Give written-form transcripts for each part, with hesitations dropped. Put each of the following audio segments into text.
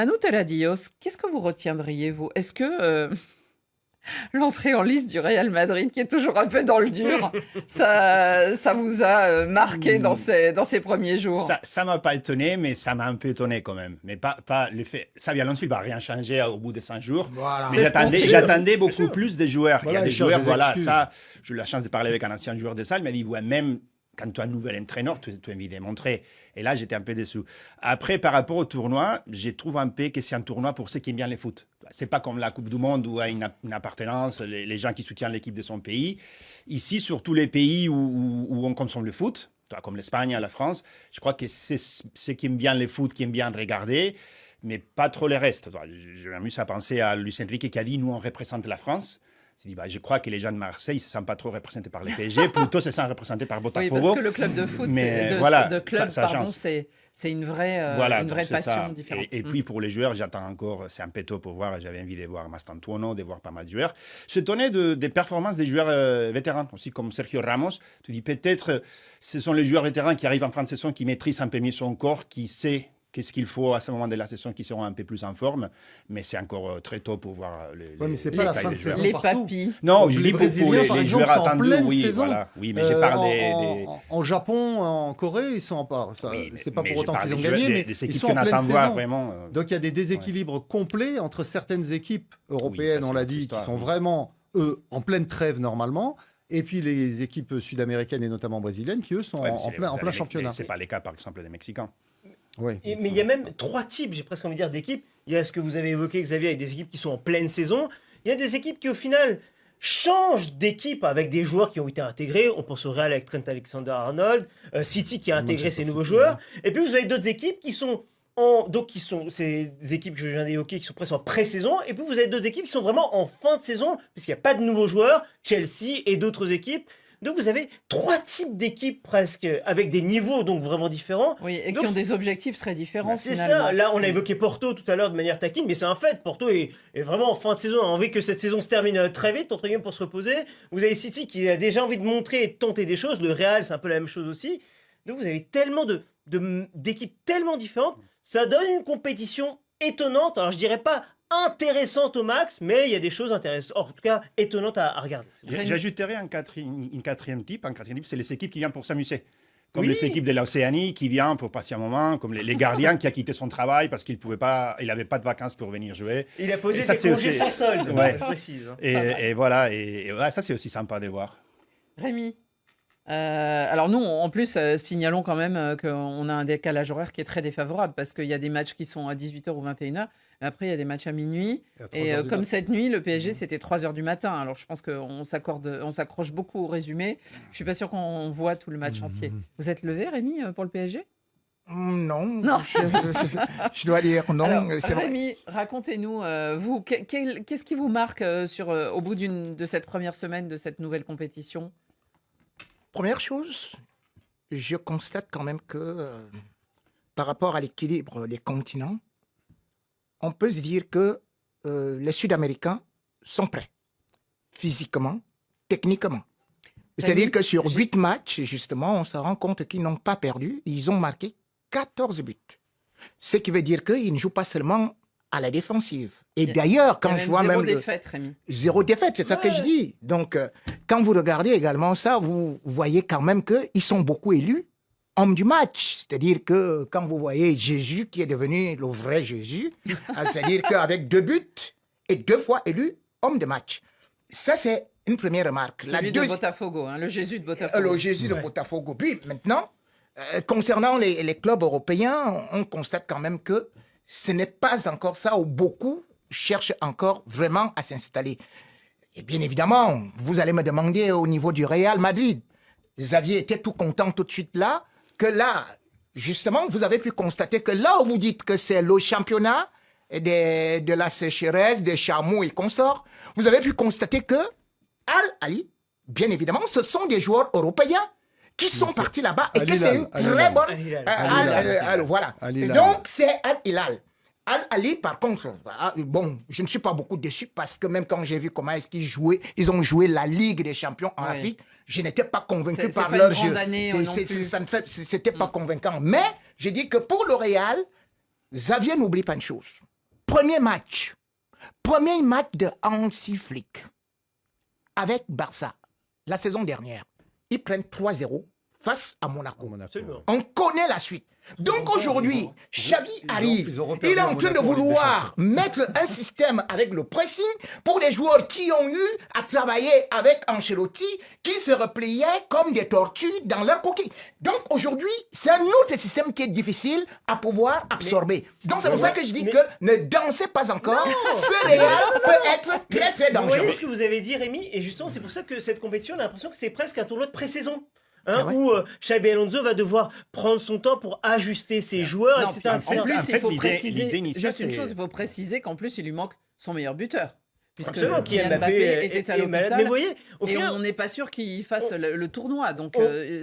Manu Teladios, qu'est-ce que vous retiendriez, vous? Est-ce que l'entrée en liste du Real Madrid, qui est toujours un peu dans le dur, ça vous a marqué dans ces premiers jours? Ça m'a pas étonné, mais ça m'a un peu étonné quand même. Mais pas le fait. Xabi Alonso, il va rien changer au bout de 100 jours. Voilà. Mais j'attendais beaucoup sûr. plus des joueurs. Voilà, il y a des ils cherchent joueurs, des voilà, excuses. ça, j'ai eu la chance de parler avec un ancien joueur de salle, il m'a dit, ouais, même quand tu as un nouvel entraîneur, tu as envie de montrer. Et là, j'étais un peu déçu. Après, par rapport au tournoi, je trouve un peu que c'est un tournoi pour ceux qui aiment bien le foot. C'est pas comme la Coupe du Monde où il y a une appartenance, les gens qui soutiennent l'équipe de son pays. Ici, sur tous les pays où on consomme le foot, comme l'Espagne, la France, je crois que c'est ceux qui aiment bien le foot, qui aiment bien regarder, mais pas trop le reste. Je m'amuse à penser à Luis Enrique qui a dit, nous, on représente la France. Dit, je crois que les gens de Marseille ne se sentent pas trop représentés par le PSG, plutôt se sentent représentés par Botafogo. Oui, parce que le club de foot, c'est une vraie passion différente. Et puis pour les joueurs, j'attends encore, c'est un peu tôt pour voir, j'avais envie de voir Mastantuono, de voir pas mal de joueurs. Je tenais des performances des joueurs vétérans, aussi comme Sergio Ramos. Tu dis peut-être, ce sont les joueurs vétérans qui arrivent en fin de saison, qui maîtrisent un peu mieux son corps, qui sait qu'est-ce qu'il faut à ce moment de la saison, qui seront un peu plus en forme. Mais c'est encore très tôt pour voir mais c'est pas la fin de saison les partout. papis. Non, je les dis pour Brésiliens, par les exemple, joueurs sont en attendus. pleine Oui, saison. voilà. Oui, mais je parle des... En Japon, en Corée, ils sont en part. Oui, c'est pas mais pour je autant parle qu'ils ont des gagné, joueurs- mais des ils équipes sont en qu'on pleine attend voir saison. vraiment. Donc il y a des déséquilibres complets entre certaines équipes européennes, ça, on c'est l'a notre dit, histoire, qui sont oui. vraiment, eux, en pleine trêve normalement, et puis les équipes sud-américaines et notamment brésiliennes qui, eux, sont Ouais, mais en plein championnat. C'est pas le cas, par exemple, des Mexicains. Ouais. Mais il y a même trois types, j'ai presque envie de dire, d'équipes. Il y a ce que vous avez évoqué, Xavier, avec des équipes qui sont en pleine saison. Il y a des équipes qui, au final, changent d'équipe avec des joueurs qui ont été intégrés. On pense au Real avec Trent Alexander-Arnold, City qui a intégré Manchester ses nouveaux City, joueurs. Et puis vous avez d'autres équipes qui sont ces équipes que je viens d'évoquer qui sont presque en pré-saison. Et puis vous avez d'autres équipes qui sont vraiment en fin de saison, puisqu'il n'y a pas de nouveaux joueurs, Chelsea et d'autres équipes. Donc vous avez trois types d'équipes presque, avec des niveaux donc vraiment différents. Oui, et Donc, qui ont des objectifs très différents. c'est finalement. ça, là on a évoqué Porto tout à l'heure de manière taquine, mais c'est un fait, Porto est vraiment en fin de saison, a envie que cette saison se termine très vite, entre guillemets, pour se reposer. Vous avez City qui a déjà envie de montrer et de tenter des choses, le Real c'est un peu la même chose aussi. Donc vous avez tellement d'équipes tellement différentes, ça donne une compétition étonnante, alors je dirais pas intéressante au max, mais il y a des choses intéressantes, en tout cas étonnantes à regarder. J'ajouterais un quatrième type, c'est les équipes qui viennent pour s'amuser. Comme Oui. les équipes de l'Océanie qui viennent pour passer un moment, comme les gardiens qui a quitté son travail parce qu'il n'avait pas de vacances pour venir jouer. Il a posé Et ça, des c'est congés aussi- sans solde, Ouais. je précise. Hein. Et voilà, et ouais, ça c'est aussi sympa de voir. Rémi, alors nous, en plus, signalons quand même qu'on a un décalage horaire qui est très défavorable parce qu'il y a des matchs qui sont à 18h ou 21h, mais après il y a des matchs à minuit. Et comme cette nuit, le PSG, c'était 3h du matin. Alors je pense qu'on s'accroche beaucoup au résumé. Je suis pas sûr qu'on voit tout le match entier. Vous êtes levé, Rémi, pour le PSG? Non, Non. je dois dire non. Alors, C'est vrai. Rémi, racontez-nous, vous, qu'est-ce qui vous marque au bout de cette première semaine de cette nouvelle compétition? Première chose, je constate quand même que par rapport à l'équilibre des continents, on peut se dire que les Sud-Américains sont prêts, physiquement, techniquement. C'est-à-dire que sur 8 matchs, justement, on se rend compte qu'ils n'ont pas perdu. Ils ont marqué 14 buts. Ce qui veut dire qu'ils ne jouent pas seulement à la défensive. Et d'ailleurs, quand je vois même... Zéro défaite, Rémi. Zéro défaite, c'est ça que je dis. Donc, quand vous regardez également ça, vous voyez quand même qu'ils sont beaucoup élus hommes du match. C'est-à-dire que quand vous voyez Jésus qui est devenu le vrai Jésus, c'est-à-dire qu'avec 2 buts et 2 fois élu homme de match. Ça, c'est une première remarque. Celui de Botafogo, hein, le Jésus de Botafogo. Le Jésus de Botafogo. Puis maintenant, concernant les clubs européens, on constate quand même que ce n'est pas encore ça où beaucoup cherchent encore vraiment à s'installer. Et bien évidemment, vous allez me demander au niveau du Real Madrid. Xavier était tout content tout de suite là, que là, justement, vous avez pu constater que là où vous dites que c'est le championnat de la sécheresse, des chameaux et consorts, vous avez pu constater que Al-Ali, bien évidemment, ce sont des joueurs européens qui sont partis là-bas et que c'est une très bonne... Voilà. Donc, c'est Al-Hilal. Al-Ali, par contre, bon, je ne suis pas beaucoup déçu parce que même quand j'ai vu comment est-ce qu'ils jouaient, ils ont joué la Ligue des Champions en Afrique, je n'étais pas convaincu par leur jeu. C'était pas convaincant. Mais je dis que pour le Real, Xavier n'oublie pas une chose. Premier match de Hansi Flick avec Barça la saison dernière. Ils prennent 3-0 face à Monaco. Absolument. On connaît la suite. Donc aujourd'hui, Xavi arrive. ils ont Il est en train de Monaco en Ligue des vouloir mettre un système avec le pressing pour des joueurs qui ont eu à travailler avec Ancelotti, qui se repliaient comme des tortues dans leur coquille. Donc aujourd'hui, c'est un autre système qui est difficile à pouvoir absorber. Donc c'est pour ça que je dis que ne dansez pas encore. Ce Real peut être très très Vous voyez dangereux. ce que vous avez dit, Rémi, et justement, c'est pour ça que cette compétition, on a l'impression que c'est presque un tournoi de pré-saison. Ah ouais. Où Xabi Alonso va devoir prendre son temps pour ajuster ses joueurs, Non, etc. puis etc. en plus, En il fait, faut l'idée préciser, initiale, juste une c'est- chose, il faut préciser qu'en plus, il lui manque son meilleur buteur. Puisque Absolument, Kylian Kylian Mbappé était à est malade. l'hôpital. Mais vous voyez, au Et final, on n'est pas sûr qu'il fasse le tournoi, donc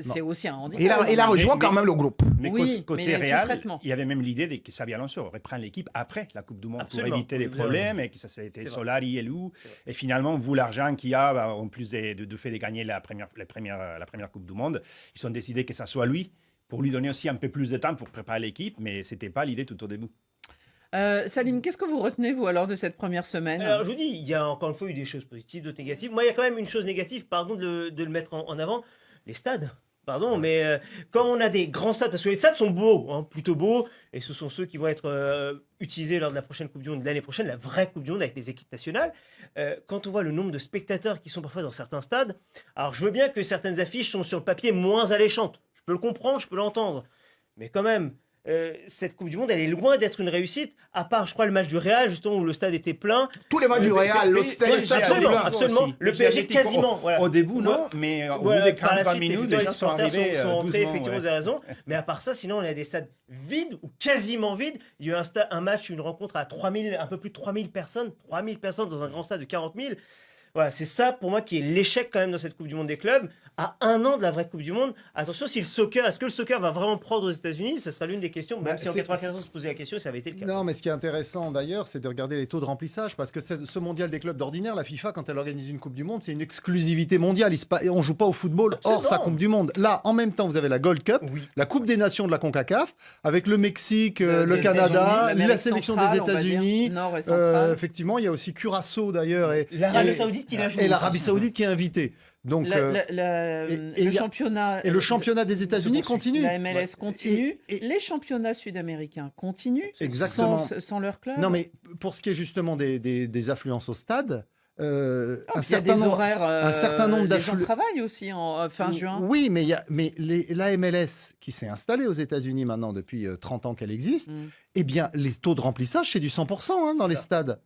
c'est aussi un handicap. Il a rejoint Mais- quand même le groupe. Mais Oui, côté mais sous Real, traitement. il y avait même l'idée que Xabi Alonso reprend l'équipe après la Coupe du Monde Absolument. pour éviter des Vous avez problèmes et que ça c'était C'est vrai. Solari et Lou. Et finalement, vous, l'argent qu'il y a, bah, en plus de fait de gagner la première Coupe du Monde, ils ont décidé que ça soit lui pour lui donner aussi un peu plus de temps pour préparer l'équipe, mais ce n'était pas l'idée tout au début. Salim, qu'est-ce que vous retenez, vous, alors, de cette première semaine? alors je vous dis, il y a encore une fois eu des choses positives, d'autres négatives. Moi, il y a quand même une chose négative, pardon de le mettre en avant, les stades. Pardon, mais quand on a des grands stades, parce que les stades sont beaux, hein, plutôt beaux, et ce sont ceux qui vont être utilisés lors de la prochaine Coupe du Monde de l'année prochaine, la vraie Coupe du Monde avec les équipes nationales, quand on voit le nombre de spectateurs qui sont parfois dans certains stades, alors je veux bien que certaines affiches sont sur le papier moins alléchantes, je peux le comprendre, je peux l'entendre, mais quand même, cette Coupe du Monde, elle est loin d'être une réussite, à part, je crois, le match du Real, justement, où le stade était plein. Tous les matchs du Real, le stade absolument, Aussi. absolument. Le PSG quasiment, voilà. Au début, non, mais au bout Voilà, des par la 15-20 suite, minutes, effectivement, les gens sont arrivés sont rentrés, doucement, effectivement, ouais. vous avez raison. Mais à part ça, sinon, on a des stades vides ou quasiment vides. Il y a eu un match, une rencontre à 3000, un peu plus de 3000 personnes dans un grand stade de 40 000. Voilà, c'est ça pour moi qui est l'échec quand même dans cette Coupe du Monde des clubs. À un an de la vraie Coupe du Monde, attention, si est-ce que le soccer va vraiment prendre aux États-Unis? Ce sera l'une des questions, même Bah, si en c'est- 94 on se posait la question, ça avait été le cas. Non, mais ce qui est intéressant d'ailleurs, c'est de regarder les taux de remplissage, parce que ce mondial des clubs d'ordinaire, la FIFA, quand elle organise une Coupe du Monde, c'est une exclusivité mondiale. On joue pas au football hors sa Absolument. Coupe du Monde. Là, en même temps, vous avez la Gold Cup, Oui. la Coupe des Nations de la CONCACAF, avec le Mexique, le Des Canada, États-Unis, la l'Amérique sélection centrale, des on va dire, États-Unis. Nord et centrale. Effectivement, il y a aussi Curaçao d'ailleurs L'Arabie Saoudite qui l'a joué. et l'Arabie Saoudite qui est invitée. Donc, Le championnat. et le championnat des États-Unis continue. La MLS continue. Et- Les championnats sud-américains continuent. Exactement. Sans leur club. Non, mais pour ce qui est justement des affluences au stade, Il y a des horaires. un certain nombre Les gens d'afflu- travaillent aussi en fin juin. Oui, mais, la MLS qui s'est installée aux États-Unis maintenant depuis 30 ans qu'elle existe, Mm. eh bien, les taux de remplissage, c'est du 100% dans C'est les ça. stades.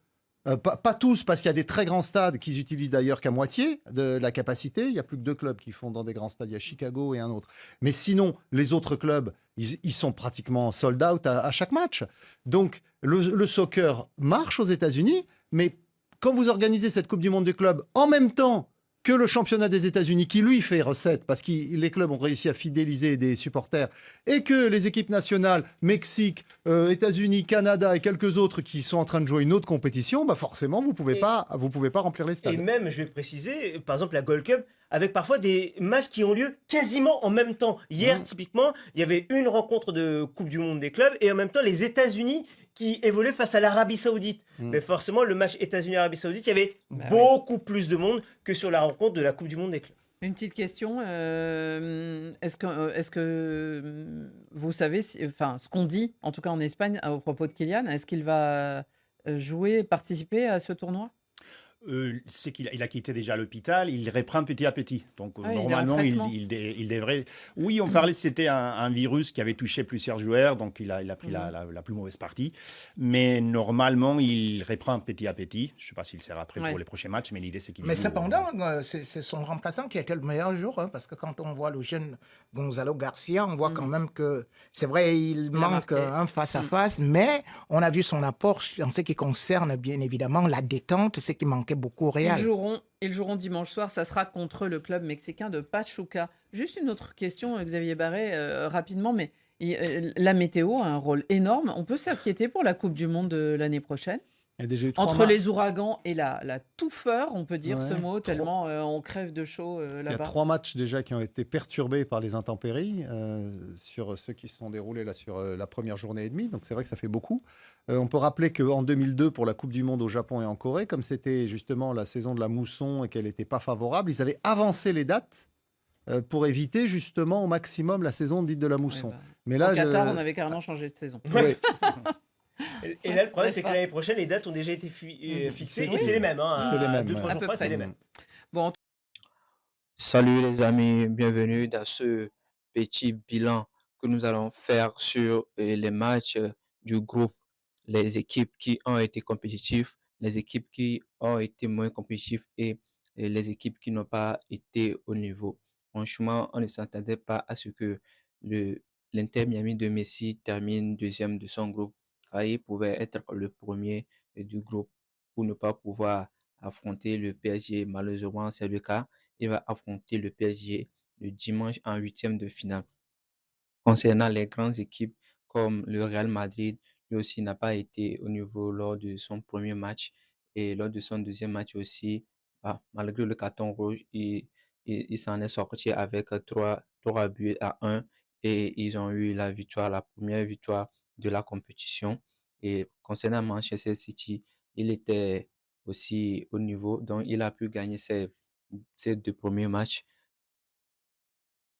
Pas tous, parce qu'il y a des très grands stades qu'ils utilisent d'ailleurs qu'à moitié de la capacité. Il n'y a plus que 2 clubs qui font dans des grands stades. Il y a Chicago et un autre. Mais sinon, les autres clubs, ils sont pratiquement sold out à chaque match. Donc, le soccer marche aux États-Unis, mais quand vous organisez cette Coupe du Monde du club en même temps que le championnat des États-Unis, qui lui fait recette, parce que les clubs ont réussi à fidéliser des supporters, et que les équipes nationales, Mexique, États-Unis, Canada et quelques autres qui sont en train de jouer une autre compétition, bah forcément, vous pouvez pas remplir les stades. Et même, je vais préciser, par exemple, la Gold Cup, avec parfois des matchs qui ont lieu quasiment en même temps. Hier, typiquement, il y avait une rencontre de Coupe du Monde des clubs et en même temps les États-Unis qui évoluaient face à l'Arabie Saoudite. Mais forcément, le match États-Unis-Arabie Saoudite, il y avait Bah beaucoup plus de monde que sur la rencontre de la Coupe du Monde des clubs. Une petite question. Est-ce que vous savez, ce qu'on dit, en tout cas en Espagne, à propos de Kylian, est-ce qu'il va jouer, participer à ce tournoi? C'est qu'il a quitté déjà l'hôpital, il reprend petit à petit. Donc Ah, il est en normalement, traitement. il devrait... Oui, on parlait que c'était un virus qui avait touché plusieurs joueurs, donc il a pris la plus mauvaise partie. Mais normalement, il reprend petit à petit. Je ne sais pas s'il sera prêt Ouais. pour les prochains matchs, mais l'idée c'est qu'il Mais joue. cependant, c'est son remplaçant qui a été le meilleur jour, hein, parce que quand on voit le jeune Gonzalo Garcia, on voit quand même que c'est vrai, il a manque marqué. un face-à-face, mais on a vu son apport en ce qui concerne bien évidemment la détente, ce qui manquait beaucoup au Real. Ils joueront dimanche soir, ça sera contre le club mexicain de Pachuca. Juste une autre question, Xavier Barré, rapidement, mais la météo a un rôle énorme. On peut s'inquiéter pour la Coupe du Monde de l'année prochaine? Il y a déjà eu 3 Entre les ouragans et la touffeur, on peut dire ce Ouais, mot, tellement on crève de chaud Il y a là-bas. 3 matchs déjà qui ont été perturbés par les intempéries sur ceux qui se sont déroulés là sur la première journée et demie. Donc c'est vrai que ça fait beaucoup. On peut rappeler qu'en 2002, pour la Coupe du Monde au Japon et en Corée, comme c'était justement la saison de la mousson et qu'elle n'était pas favorable, ils avaient avancé les dates pour éviter justement au maximum la saison dite de la Ouais, mousson. bah, Mais au là, Qatar, on avait carrément changé de saison. Ouais. Et là, le problème, N'est-ce c'est que pas l'année prochaine, les dates ont déjà été fixées. Et c'est les mêmes. Hein, C'est les mêmes, 2-3 À jours peu près, c'est près. les mêmes. Bon, Salut les amis, bienvenue dans ce petit bilan que nous allons faire sur les matchs du groupe, les équipes qui ont été compétitives, les équipes qui ont été moins compétitives et les équipes qui n'ont pas été au niveau. Franchement, on ne s'attendait pas à ce que le, l'Inter Miami de Messi termine deuxième de son groupe, car il pouvait être le premier du groupe pour ne pas pouvoir affronter le PSG. Malheureusement, c'est le cas. Il va affronter le PSG le dimanche en huitième de finale. Concernant les grandes équipes comme le Real Madrid, lui aussi n'a pas été au niveau lors de son premier match et lors de son deuxième match aussi, malgré le carton rouge, il s'en est sorti avec 3 buts à 1 et ils ont eu la victoire, la première victoire de la compétition. Et concernant Manchester City, il était aussi au niveau, donc il a pu gagner ses 2 premiers matchs.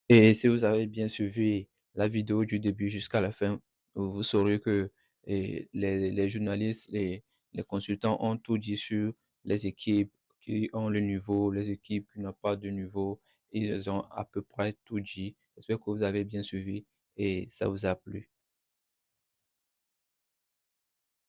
Et si vous avez bien suivi la vidéo du début jusqu'à la fin, vous saurez que les journalistes, les consultants ont tout dit sur les équipes qui ont le niveau, les équipes qui n'ont pas de niveau. Ils ont à peu près tout dit. J'espère que vous avez bien suivi et ça vous a plu.